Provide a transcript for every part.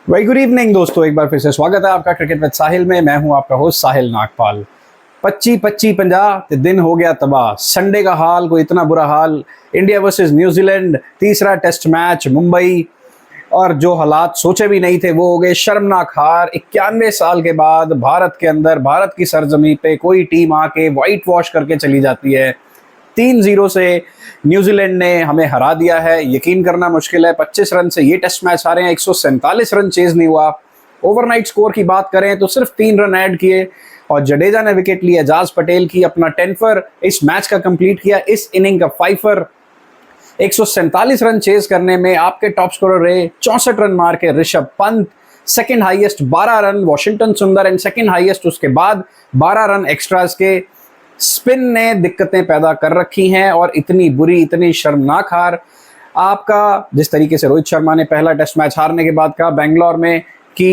Very good evening दोस्तों, एक बार फिर से स्वागत है आपका क्रिकेट विद साहिल में। मैं हूं आपका होस्ट साहिल नागपाल। 25-25-50 ते दिन हो गया तबाह। संडे का हाल कोई इतना बुरा हाल। इंडिया वर्सेस न्यूजीलैंड, तीसरा टेस्ट मैच मुंबई, और जो हालात सोचे भी नहीं थे वो हो गए। शर्मनाक हार। 91 साल के बाद भारत के अंदर, भारत की सरजमी पे कोई टीम आके व्हाइट वॉश करके चली जाती है। 3-0 से न्यूजीलैंड ने हमें हरा दिया है। यकीन करना मुश्किल है, 25 रन से ये टेस्ट मैच हारे हैं। 147 रन चेज नहीं हुआ। ओवरनाइट स्कोर की बात करें तो सिर्फ 3 रन ऐड किए और जडेजा ने विकेट लिया। एजाज पटेल की अपना 10 फर इस मैच का कंप्लीट किया। इस इनिंग का 5 फर। 147 रन चेज करने में आपके टॉप स्कोरर रहे 64 रन मार के Rishabh Pant. Second highest 12 run Washington सुंदर, एंड सेकंड हाईएस्ट उसके बाद 12 रन एक्स्ट्रास के। स्पिन ने दिक्कतें पैदा कर रखी हैं और इतनी बुरी, इतनी शर्मनाक हार। आपका जिस तरीके से रोहित शर्मा ने पहला टेस्ट मैच हारने के बाद कहा बेंगलोर में कि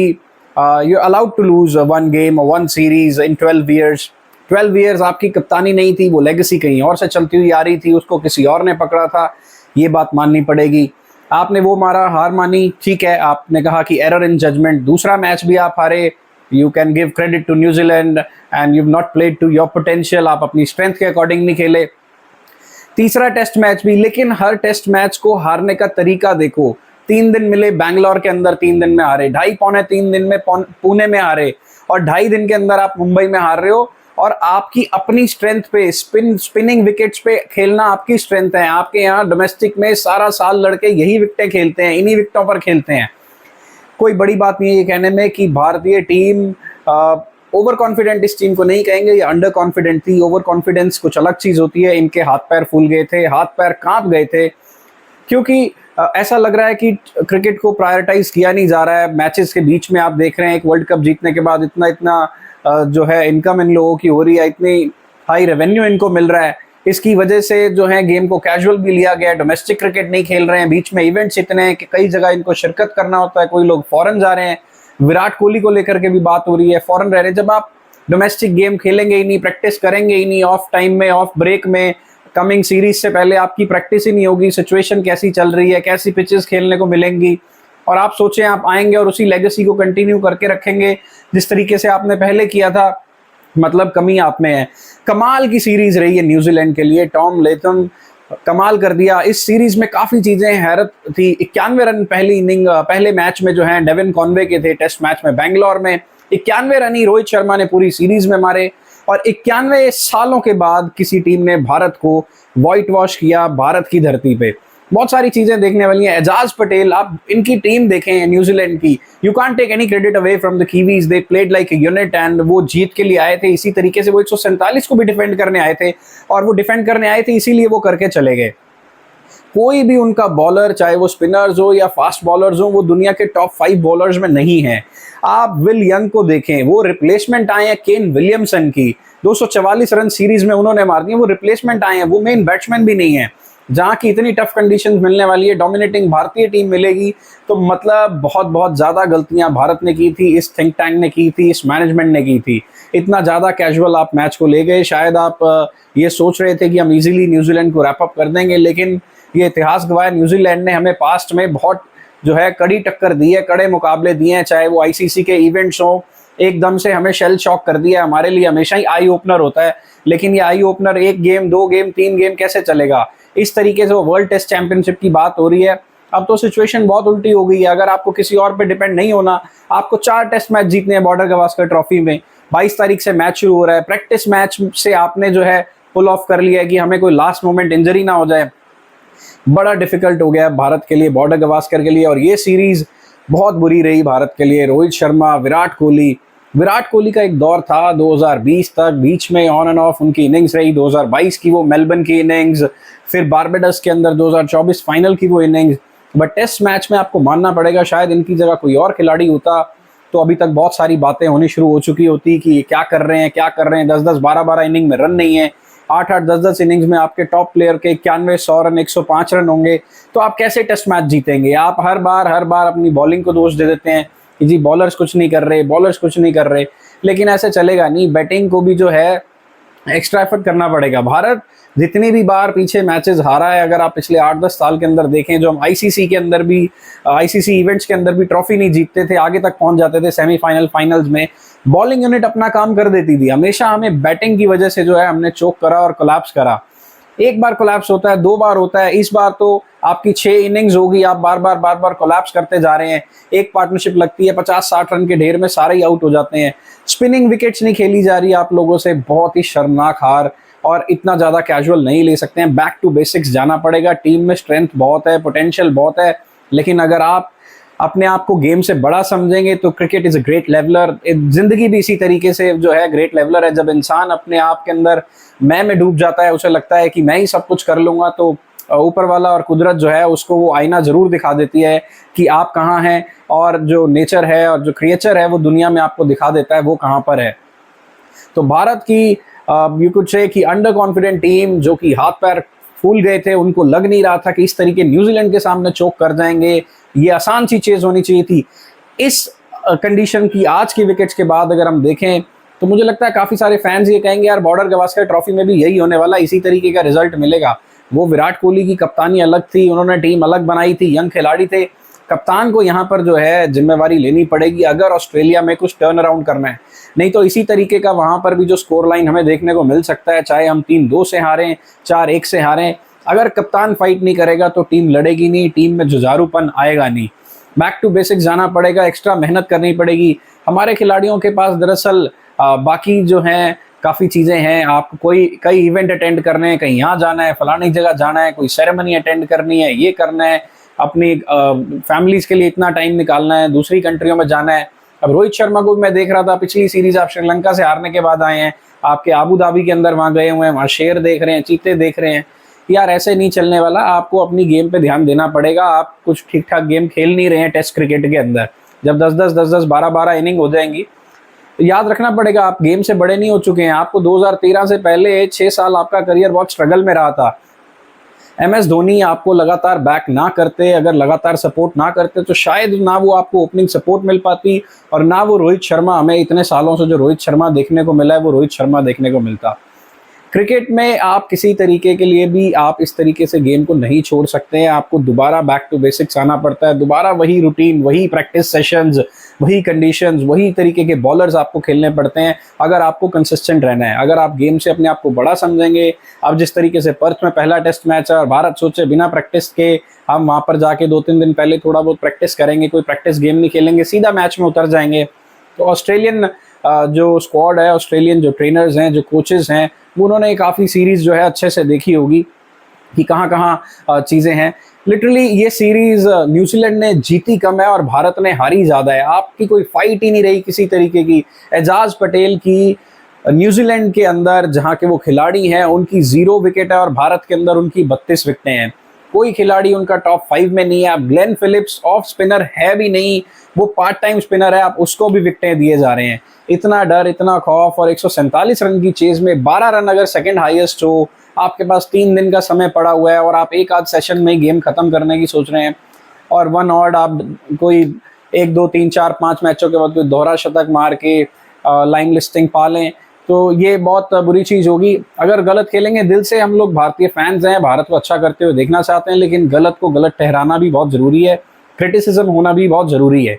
you allowed to lose one game और one series in 12 years. 12 years आपकी कप्तानी नहीं थी, वो लेगेसी कहीं और से चलती हुई आ रही थी, उसको किसी और ने पकड़ा था। ये बात माननी पड़ेगी। आपने वो मारा, हार मानी, ठीक है। आपने कहा कि एरर इन जजमेंट। दूसरा मैच भी आप हारे। You can give credit to New Zealand and you've not played to your potential। आप अपनी स्ट्रेंथ के अकॉर्डिंग नहीं खेले। तीसरा टेस्ट मैच भी, लेकिन हर टेस्ट मैच को हारने का तरीका देखो। 3 दिन मिले बैंगलोर के अंदर, 3 दिन में हारे। 2.5-3 दिन में पुणे में हारे, और 2.5 दिन के अंदर आप मुंबई में हार रहे हो। और आपकी अपनी स्ट्रेंथ पे स्पिनिंग विकेट्स पे खेलना आपकी स्ट्रेंथ है। आपके यहाँ डोमेस्टिक में सारा साल लड़के यही विकेटें खेलते हैं, इन्हीं विकेटों पर खेलते हैं। कोई बड़ी बात नहीं है ये कहने में कि भारतीय टीम ओवर कॉन्फिडेंट, इस टीम को नहीं कहेंगे, ये अंडर कॉन्फिडेंट थी। ओवर कॉन्फिडेंस कुछ अलग चीज़ होती है। इनके हाथ पैर फूल गए थे, हाथ पैर कांप गए थे, क्योंकि ऐसा लग रहा है कि क्रिकेट को प्रायोरिटाइज किया नहीं जा रहा है। मैचेस के बीच में आप देख रहे हैं, एक वर्ल्ड कप जीतने के बाद इतना जो है इनकम इन लोगों की हो रही है, इतनी हाई रेवेन्यू इनको मिल रहा है। इसकी वजह से जो है गेम को कैजुअल भी लिया गया। डोमेस्टिक क्रिकेट नहीं खेल रहे हैं। बीच में इवेंट्स इतने हैं कि कई जगह इनको शिरकत करना होता है। कोई लोग फॉरेन जा रहे हैं। विराट कोहली को लेकर के भी बात हो रही है, फॉरेन रह रहे हैं। जब आप डोमेस्टिक गेम खेलेंगे ही नहीं, प्रैक्टिस करेंगे ही नहीं, ऑफ टाइम में, ऑफ ब्रेक में, कमिंग सीरीज से पहले आपकी प्रैक्टिस ही नहीं होगी, सिचुएशन कैसी चल रही है, कैसी पिचेस खेलने को मिलेंगी, और आप सोचें आप आएंगे और उसी लेगेसी को कंटिन्यू करके रखेंगे जिस तरीके से आपने पहले किया था, मतलब कमी आप में है। कमाल की सीरीज रही है न्यूजीलैंड के लिए। टॉम लेथम कमाल कर दिया इस सीरीज में। काफी चीजें हैरत थी। 91 रन पहली इनिंग, पहले मैच में जो है डेविन कॉनवे के थे टेस्ट मैच में बैंगलोर में। 91 रन ही रोहित शर्मा ने पूरी सीरीज में मारे, और 91 सालों के बाद किसी टीम ने भारत को व्हाइट वॉश किया भारत की धरती पे। बहुत सारी चीजें देखने वाली हैं। एजाज पटेल, आप इनकी टीम देखें न्यूजीलैंड की, you can't take any credit away from the Kiwis. They played like a unit and वो जीत के लिए आए थे। इसी तरीके से वो 147 को भी डिफेंड करने आए थे, और वो डिफेंड करने आए थे इसीलिए वो करके चले गए। कोई भी उनका बॉलर, चाहे वो स्पिनर्स हो या फास्ट बॉलर्स हो, वो दुनिया के टॉप 5 बॉलर्स में नहीं है। आप विल यंग को देखें, वो रिप्लेसमेंट आए हैं केन विलियमसन की। 244 रन सीरीज में उन्होंने मार दिए, वो रिप्लेसमेंट आए हैं, वो मेन बैट्समैन भी नहीं है। जहाँ की इतनी टफ कंडीशंस मिलने वाली है, डोमिनेटिंग भारतीय टीम मिलेगी, तो मतलब बहुत बहुत ज़्यादा गलतियां भारत ने की थी, इस थिंक टैंक ने की थी, इस मैनेजमेंट ने की थी। इतना ज़्यादा कैजुअल आप मैच को ले गए। शायद आप ये सोच रहे थे कि हम इजीली न्यूजीलैंड को रैप अप कर देंगे, लेकिन ये इतिहास गवाह न्यूजीलैंड ने हमें पास्ट में बहुत जो है कड़ी टक्कर दी है, कड़े मुकाबले दिए हैं, चाहे वो आईसीसी के इवेंट्स हों। एकदम से हमें शेल शॉक कर दिया। हमारे लिए हमेशा ही आई ओपनर होता है, लेकिन ये eye opener 1 game, 2 game, 3 game कैसे चलेगा? इस तरीके से वो वर्ल्ड टेस्ट चैंपियनशिप की बात हो रही है। अब तो सिचुएशन बहुत उल्टी हो गई है। अगर आपको किसी और पे डिपेंड नहीं होना, आपको 4 टेस्ट मैच जीतने हैं बॉर्डर गवास्कर ट्रॉफी में। 22 तारीख से मैच शुरू हो रहा है। प्रैक्टिस मैच से आपने जो है पुल ऑफ कर लिया है कि हमें कोई लास्ट मोमेंट इंजरी ना हो जाए। बड़ा डिफिकल्ट हो गया भारत के लिए, बॉर्डर गवास्कर के लिए, और ये सीरीज बहुत बुरी रही भारत के लिए। रोहित शर्मा, विराट कोहली का एक दौर था 2020 तक, बीच में ऑन एंड ऑफ उनकी इनिंग्स रही। 2022 की वो मेलबर्न की इनिंग्स, फिर बारबेडस के अंदर 2024 फाइनल की वो इनिंग्स। बट टेस्ट मैच में आपको मानना पड़ेगा, शायद इनकी जगह कोई और खिलाड़ी होता तो अभी तक बहुत सारी बातें होनी शुरू हो चुकी होती कि क्या कर रहे हैं, क्या कर रहे हैं। 10-10, 12-12 इनिंग में रन नहीं है। 8-8, 10-10 इनिंग्स में आपके टॉप प्लेयर के 91, 100 रन, 105 रन होंगे, तो आप कैसे टेस्ट मैच जीतेंगे? आप हर बार अपनी बॉलिंग को दोष दे देते हैं कि जी बॉलर्स कुछ नहीं कर रहे, बॉलर्स कुछ नहीं कर रहे, लेकिन ऐसे चलेगा नहीं। बैटिंग को भी जो है एक्स्ट्रा एफर्ट करना पड़ेगा। भारत जितनी भी बार पीछे मैचेस हारा है, अगर आप पिछले 8-10 साल के अंदर देखें, जो हम आईसीसी के अंदर भी, आईसीसी इवेंट्स के अंदर भी ट्रॉफी नहीं जीतते थे, आगे तक पहुंच जाते थे सेमीफाइनल, फाइनल्स में, बॉलिंग यूनिट अपना काम कर देती थी। हमेशा हमें बैटिंग की वजह से जो है हमने चोक करा और कोलैप्स करा। एक बार कोलैप्स होता है, 2 बार होता है, इस बार तो आपकी 6 इनिंग्स होगी, आप बार बार कोलैप्स करते जा रहे हैं। एक पार्टनरशिप लगती है, 50-60 रन के ढेर में सारे ही आउट हो जाते हैं। स्पिनिंग विकेट्स नहीं खेली जा रही आप लोगों से, बहुत ही शर्मनाक हार, और इतना ज्यादा कैजुअल नहीं ले सकते हैं। बैक टू बेसिक्स जाना पड़ेगा। टीम में स्ट्रेंथ बहुत है, पोटेंशियल बहुत है, लेकिन अगर आप अपने आप को गेम से बड़ा समझेंगे तो cricket is a great leveller. जिंदगी भी इसी तरीके से जो है ग्रेट लेवलर है। जब इंसान अपने आप के अंदर मैं में डूब जाता है, उसे लगता है कि मैं ही सब कुछ कर लूंगा, तो ऊपर वाला और कुदरत जो है उसको वो आईना जरूर दिखा देती है कि आप कहाँ हैं, और जो नेचर है और जो क्रिएचर है वो दुनिया में आपको दिखा देता है वो कहाँ पर है। तो भारत की यू कुड से कि अंडर कॉन्फिडेंट टीम, जो कि हाथ पैर फूल गए थे, उनको लग नहीं रहा था कि इस तरीके न्यूजीलैंड के सामने चोक कर जाएंगे, ये आसान सी चीज होनी चाहिए थी। इस कंडीशन की आज की विकेट्स के बाद अगर हम देखें तो मुझे लगता है काफी सारे फैंस ये कहेंगे यार बॉर्डर गवास्कर ट्रॉफी में भी यही होने वाला, इसी तरीके का रिजल्ट मिलेगा। वो विराट कोहली की कप्तानी अलग थी, उन्होंने टीम अलग बनाई थी, यंग खिलाड़ी थे। कप्तान को यहाँ पर जो है जिम्मेवारी लेनी पड़ेगी अगर ऑस्ट्रेलिया में कुछ टर्न अराउंड करना है, नहीं तो इसी तरीके का वहां पर भी जो स्कोर लाइन हमें देखने को मिल सकता है, चाहे हम 3-2 से हारें, 4-1 से हारें, अगर कप्तान फाइट नहीं करेगा तो टीम लड़ेगी नहीं, टीम में जुझारूपन आएगा नहीं। बैक टू बेसिक्स जाना पड़ेगा, एक्स्ट्रा मेहनत करनी पड़ेगी। हमारे खिलाड़ियों के पास दरअसल बाकी जो हैं काफ़ी चीज़ें हैं। आपको कई इवेंट अटेंड करने हैं, कहीं यहाँ जाना है, फलानी जगह जाना है, कोई सेरेमनी अटेंड करनी है, ये करना है, अपनी फैमिलीज़ के लिए इतना टाइम निकालना है, दूसरी कंट्रियों में जाना है। अब रोहित शर्मा को मैं देख रहा था, पिछली सीरीज आप श्रीलंका से हारने के बाद आए हैं, आपके आबू धाबी के अंदर वहाँ गए हुए हैं, वहाँ शेर देख रहे हैं, चीते देख रहे हैं। यार ऐसे नहीं चलने वाला, आपको अपनी गेम पे ध्यान देना पड़ेगा। आप कुछ ठीक ठाक गेम खेल नहीं रहे हैं टेस्ट क्रिकेट के अंदर। जब 10-10, 12-12 इनिंग हो जाएंगी तो याद रखना पड़ेगा आप गेम से बड़े नहीं हो चुके हैं। आपको 2013 से पहले 6 साल आपका करियर बहुत स्ट्रगल में रहा था। MS धोनी आपको लगातार बैक ना करते, अगर लगातार सपोर्ट ना करते तो शायद ना वो आपको ओपनिंग सपोर्ट मिल पाती, और ना वो रोहित शर्मा, हमें इतने सालों से जो रोहित शर्मा देखने को मिला है वो रोहित शर्मा देखने को मिलता। क्रिकेट में आप किसी तरीके के लिए भी आप इस तरीके से गेम को नहीं छोड़ सकते हैं। आपको दोबारा बैक टू बेसिक्स आना पड़ता है, दोबारा वही रूटीन, वही प्रैक्टिस सेशंस, वही कंडीशंस, वही तरीके के बॉलर्स आपको खेलने पड़ते हैं अगर आपको कंसिस्टेंट रहना है। अगर आप गेम से अपने आप को बड़ा समझेंगे, अब जिस तरीके से पर्थ में पहला टेस्ट मैच है और भारत सोचे बिना प्रैक्टिस के हम वहाँ पर जाके 2-3 दिन पहले थोड़ा बहुत प्रैक्टिस करेंगे, कोई प्रैक्टिस गेम नहीं खेलेंगे, सीधा मैच में उतर जाएंगे, तो ऑस्ट्रेलियन जो स्क्वाड है, ऑस्ट्रेलियन जो ट्रेनर्स हैं, जो कोचेस हैं, उन्होंने काफ़ी सीरीज़ जो है अच्छे से देखी होगी कि कहाँ कहाँ चीज़ें हैं। लिटरली ये सीरीज़ न्यूजीलैंड ने जीती कम है और भारत ने हारी ज़्यादा है। आपकी कोई फाइट ही नहीं रही किसी तरीके की। एजाज पटेल की न्यूजीलैंड के अंदर जहाँ के वो खिलाड़ी हैं उनकी 0 विकेट है और भारत के अंदर उनकी 32 विकेटें हैं। कोई खिलाड़ी उनका टॉप 5 में नहीं है। अब ग्लेन फिलिप्स ऑफ स्पिनर है भी नहीं, वो पार्ट टाइम स्पिनर है, आप उसको भी विकेटें दिए जा रहे हैं। इतना डर, इतना खौफ, और 147 रन की चेज में 12 रन अगर सेकंड हाईएस्ट हो, आपके पास 3 दिन का समय पड़ा हुआ है और आप एक आध सेशन में गेम खत्म करने की सोच रहे हैं, और 1 ऑड आप कोई 1, 2, 3, 4, 5 मैचों के बाद कोई दोहरा शतक मार के लाइन लिस्टिंग पा लें, तो ये बहुत बुरी चीज़ होगी। अगर गलत खेलेंगे, दिल से हम लोग भारतीय फैंस हैं, भारत को अच्छा करते हुए देखना चाहते हैं, लेकिन गलत को गलत ठहराना भी बहुत ज़रूरी है, क्रिटिसिज्म होना भी बहुत ज़रूरी है।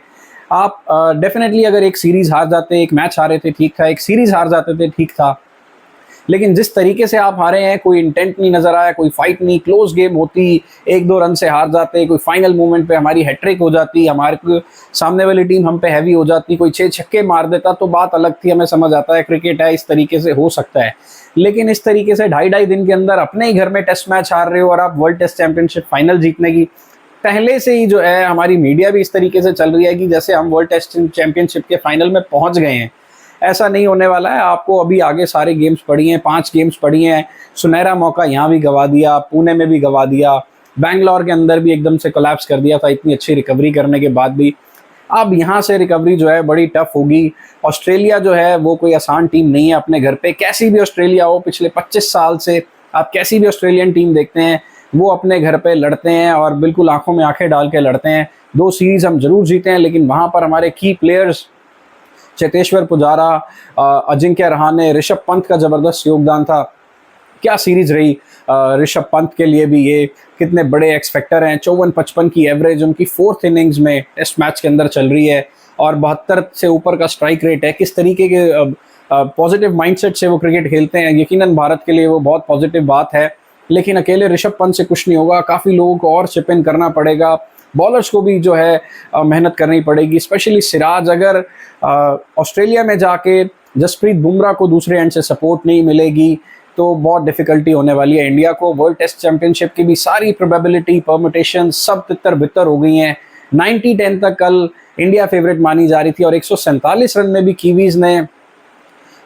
आप डेफिनेटली अगर एक सीरीज़ हार जाते, एक मैच हारे थे ठीक था, एक सीरीज़ हार जाते थे ठीक था, लेकिन जिस तरीके से आप हारे हैं, कोई इंटेंट नहीं नजर आया, कोई फाइट नहीं, क्लोज गेम होती, 1-2 रन से हार जाते, कोई फाइनल मोमेंट पे हमारी हैट्रिक हो जाती, हमारे सामने वाली टीम हम पे हैवी हो जाती, कोई 6 छक्के मार देता तो बात अलग थी। हमें समझ आता है क्रिकेट है, इस तरीके से हो सकता है, लेकिन इस तरीके से 2.5 दिन के अंदर अपने ही घर में टेस्ट मैच हार रहे हो और आप वर्ल्ड टेस्ट चैंपियनशिप फाइनल जीतने की पहले से ही जो है हमारी मीडिया भी इस तरीके से चल रही है कि जैसे हम वर्ल्ड टेस्ट चैंपियनशिप के फाइनल में पहुंच गए हैं। ऐसा नहीं होने वाला है। आपको अभी आगे सारे गेम्स पड़ी हैं, 5 गेम्स पड़ी हैं। सुनहरा मौका यहाँ भी गवा दिया, पुणे में भी गवा दिया, बैंगलोर के अंदर भी एकदम से कोलैप्स कर दिया था इतनी अच्छी रिकवरी करने के बाद भी। अब यहाँ से रिकवरी जो है बड़ी टफ होगी। ऑस्ट्रेलिया जो है वो कोई आसान टीम नहीं है अपने घर पे। कैसी भी ऑस्ट्रेलिया हो, पिछले 25 साल से आप कैसी भी ऑस्ट्रेलियन टीम देखते हैं, वो अपने घर पे लड़ते हैं और बिल्कुल आंखों में आंखें डाल के लड़ते हैं। 2 सीरीज हम जरूर जीते हैं, लेकिन वहाँ पर हमारे की प्लेयर्स चेतेश्वर पुजारा, अजिंक्य रहाणे, ऋषभ पंत का ज़बरदस्त योगदान था। क्या सीरीज रही ऋषभ पंत के लिए भी, ये कितने बड़े एक्सपेक्टर हैं। 54-55 की एवरेज उनकी 4th इनिंग्स में टेस्ट मैच के अंदर चल रही है और 72 से ऊपर का स्ट्राइक रेट है। किस तरीके के पॉजिटिव माइंडसेट से वो क्रिकेट खेलते हैं, यकीनन भारत के लिए वो बहुत पॉजिटिव बात है। लेकिन अकेले ऋषभ पंत से कुछ नहीं होगा, काफ़ी लोगों को और चिप इन करना पड़ेगा, बॉलर्स को भी जो है मेहनत करनी पड़ेगी, स्पेशली सिराज। अगर ऑस्ट्रेलिया में जाके जसप्रीत बुमराह को दूसरे एंड से सपोर्ट नहीं मिलेगी तो बहुत डिफिकल्टी होने वाली है इंडिया को। वर्ल्ड टेस्ट चैंपियनशिप की भी सारी प्रोबेबिलिटी, परमिटेशन सब तितर बितर हो गई हैं। 90-10 तक कल इंडिया फेवरेट मानी जा रही थी और 147 रन में भी कीवीज ने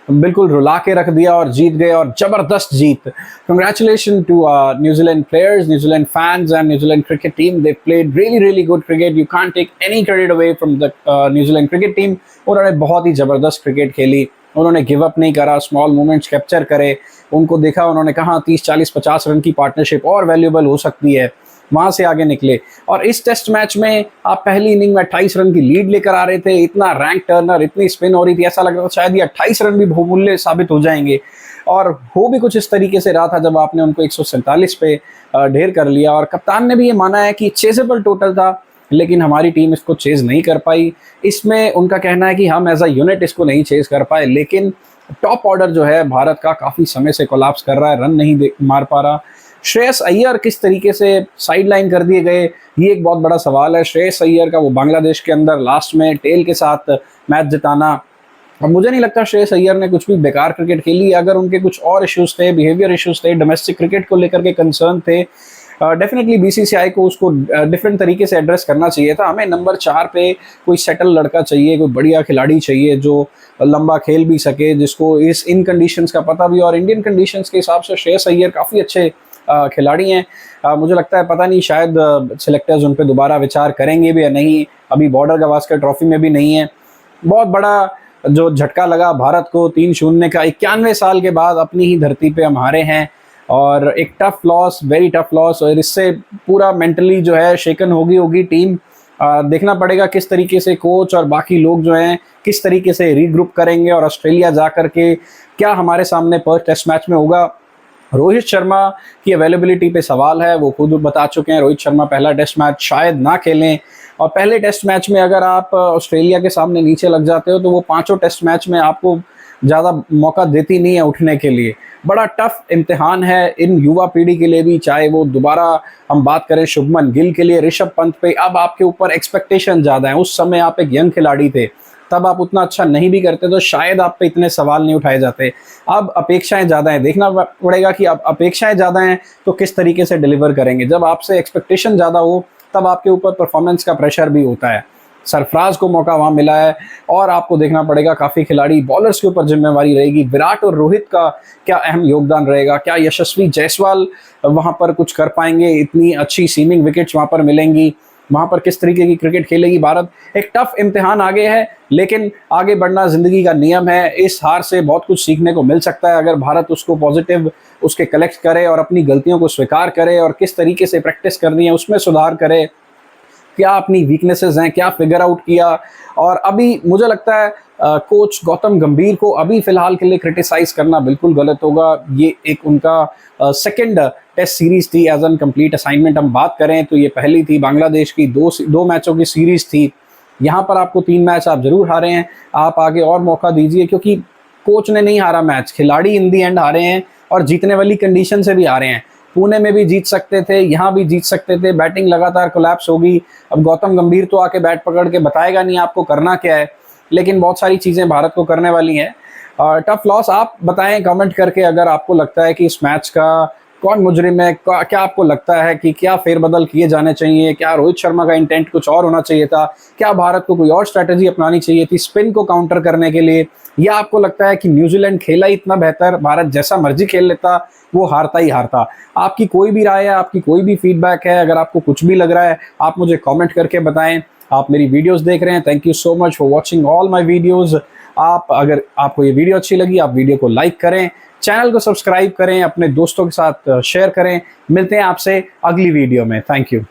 बिल्कुल रुला के रख दिया और जीत गए, और जबरदस्त जीत। Congratulation to New Zealand players, New Zealand fans and New Zealand cricket team. They played really good cricket. You can't take any credit away from the New Zealand cricket team. उन्होंने बहुत ही जबरदस्त क्रिकेट खेली, उन्होंने गिव अप नहीं करा, स्मॉल मोमेंट्स कैप्चर करे, उनको देखा, उन्होंने कहा 30-40-50 रन की पार्टनरशिप और वैल्यूएबल हो सकती है, वहां से आगे निकले। और इस टेस्ट मैच में आप पहली इनिंग में 28 रन की लीड लेकर आ रहे थे, इतना रैंक टर्नर, इतनी स्पिन हो रही थी, ऐसा लग रहा था शायद ये 28 रन भी बहुमूल्य साबित हो जाएंगे, और हो भी कुछ इस तरीके से रहा था जब आपने उनको 147 पे ढेर कर लिया। और कप्तान ने भी ये माना है कि चेजेबल टोटल था, लेकिन हमारी टीम इसको चेज नहीं कर पाई। इसमें उनका कहना है कि हम एज अ यूनिट इसको नहीं चेज कर पाए, लेकिन टॉप ऑर्डर जो है भारत का काफ़ी समय से कोलैप्स कर रहा है, रन नहीं मार पा रहा। श्रेयस अय्यर किस तरीके से साइड लाइन कर दिए गए, ये एक बहुत बड़ा सवाल है। श्रेयस अय्यर का वो बांग्लादेश के अंदर लास्ट में टेल के साथ मैच जिताना, और मुझे नहीं लगता श्रेयस अय्यर ने कुछ भी बेकार क्रिकेट खेली। अगर उनके कुछ और इश्यूज थे, बिहेवियर इश्यूज थे, डोमेस्टिक क्रिकेट को लेकर के कंसर्न थे, डेफिनेटली बीसीसीआई को उसको डिफरेंट तरीके से एड्रेस करना चाहिए था। हमें नंबर 4 पे कोई सेटल लड़का चाहिए, कोई बढ़िया खिलाड़ी चाहिए जो लंबा खेल भी सके, जिसको इन कंडीशंस का पता भी, और इंडियन कंडीशंस के हिसाब से श्रेयस अय्यर काफ़ी अच्छे खिलाड़ी हैं। मुझे लगता है, पता नहीं, शायद सिलेक्टर्स उन पर दोबारा विचार करेंगे भी या नहीं। अभी बॉर्डर गवास्कर ट्रॉफी में भी नहीं है। बहुत बड़ा जो झटका लगा भारत को 3-0 का, 91 साल के बाद अपनी ही धरती पे हम हारे हैं, और एक tough loss, very tough loss. और इससे पूरा मेंटली जो है शेकन होगी टीम। देखना पड़ेगा किस तरीके से कोच और बाकी लोग जो हैं किस तरीके से रीग्रुप करेंगे, और ऑस्ट्रेलिया जा कर के क्या हमारे सामने पर्थ टेस्ट मैच में होगा। रोहित शर्मा की अवेलेबिलिटी पे सवाल है, वो खुद बता चुके हैं रोहित शर्मा पहला टेस्ट मैच शायद ना खेलें, और पहले टेस्ट मैच में अगर आप ऑस्ट्रेलिया के सामने नीचे लग जाते हो तो वो 5 टेस्ट मैच में आपको ज़्यादा मौका देती नहीं है उठने के लिए। बड़ा टफ इम्तिहान है इन युवा पीढ़ी के लिए भी, चाहे वो दोबारा हम बात करें शुभमन गिल के लिए, ऋषभ पंत पे अब आपके ऊपर एक्सपेक्टेशन ज़्यादा है। उस समय आप एक यंग खिलाड़ी थे, तब आप उतना अच्छा नहीं भी करते तो शायद आप पे इतने सवाल नहीं उठाए जाते। अब अपेक्षाएं ज़्यादा हैं, देखना पड़ेगा कि अब अपेक्षाएं ज़्यादा हैं तो किस तरीके से डिलीवर करेंगे। जब आपसे एक्सपेक्टेशन ज़्यादा हो तब आपके ऊपर परफॉर्मेंस का प्रेशर भी होता है। सरफराज को मौका वहाँ मिला है, और आपको देखना पड़ेगा काफ़ी खिलाड़ी, बॉलर्स के ऊपर जिम्मेवारी रहेगी। विराट और रोहित का क्या अहम योगदान रहेगा, क्या यशस्वी जायसवाल वहाँ पर कुछ कर पाएंगे, इतनी अच्छी सीमिंग विकेट्स वहाँ पर मिलेंगी, वहाँ पर किस तरीके की क्रिकेट खेलेगी भारत। एक टफ इम्तिहान आगे है, लेकिन आगे बढ़ना ज़िंदगी का नियम है। इस हार से बहुत कुछ सीखने को मिल सकता है अगर भारत उसको पॉजिटिव उसके कलेक्ट करे और अपनी गलतियों को स्वीकार करे, और किस तरीके से प्रैक्टिस करनी है उसमें सुधार करे, क्या अपनी वीकनेसेस हैं क्या फिगर आउट किया। और अभी मुझे लगता है कोच गौतम गंभीर को अभी फिलहाल के लिए क्रिटिसाइज करना बिल्कुल गलत होगा। ये एक उनका सेकंड टेस्ट सीरीज थी, एज एन कंप्लीट असाइनमेंट हम बात करें तो ये पहली थी। बांग्लादेश की दो मैचों की सीरीज थी, यहाँ पर आपको 3 मैच आप जरूर हारे हैं, आप आगे और मौका दीजिए, क्योंकि कोच ने नहीं हारा मैच, खिलाड़ी इन दी एंड हारे हैं, और जीतने वाली कंडीशन से भी हारे हैं। पुणे में भी जीत सकते थे, यहाँ भी जीत सकते थे, बैटिंग लगातार कोलैप्स होगी। अब गौतम गंभीर तो आके बैट पकड़ के बताएगा नहीं आपको करना क्या है, लेकिन बहुत सारी चीज़ें भारत को करने वाली हैं। Tough loss. आप बताएं कमेंट करके अगर आपको लगता है कि इस मैच का कौन मुजरिम है, क्या आपको लगता है कि क्या फेरबदल किए जाने चाहिए, क्या रोहित शर्मा का इंटेंट कुछ और होना चाहिए था, क्या भारत को कोई और स्ट्रैटेजी अपनानी चाहिए थी स्पिन को काउंटर करने के लिए, या आपको लगता है कि न्यूजीलैंड खेला ही इतना बेहतर, भारत जैसा मर्जी खेल लेता वो हारता ही हारता। आपकी कोई भी राय है, आपकी कोई भी फीडबैक है, अगर आपको कुछ भी लग रहा है आप मुझे कमेंट करके बताएं। आप मेरी वीडियोस देख रहे हैं, thank you so much for watching all my videos. अगर आपको ये वीडियो अच्छी लगी आप वीडियो को लाइक करें, चैनल को सब्सक्राइब करें, अपने दोस्तों के साथ शेयर करें। मिलते हैं आपसे अगली वीडियो में। Thank you.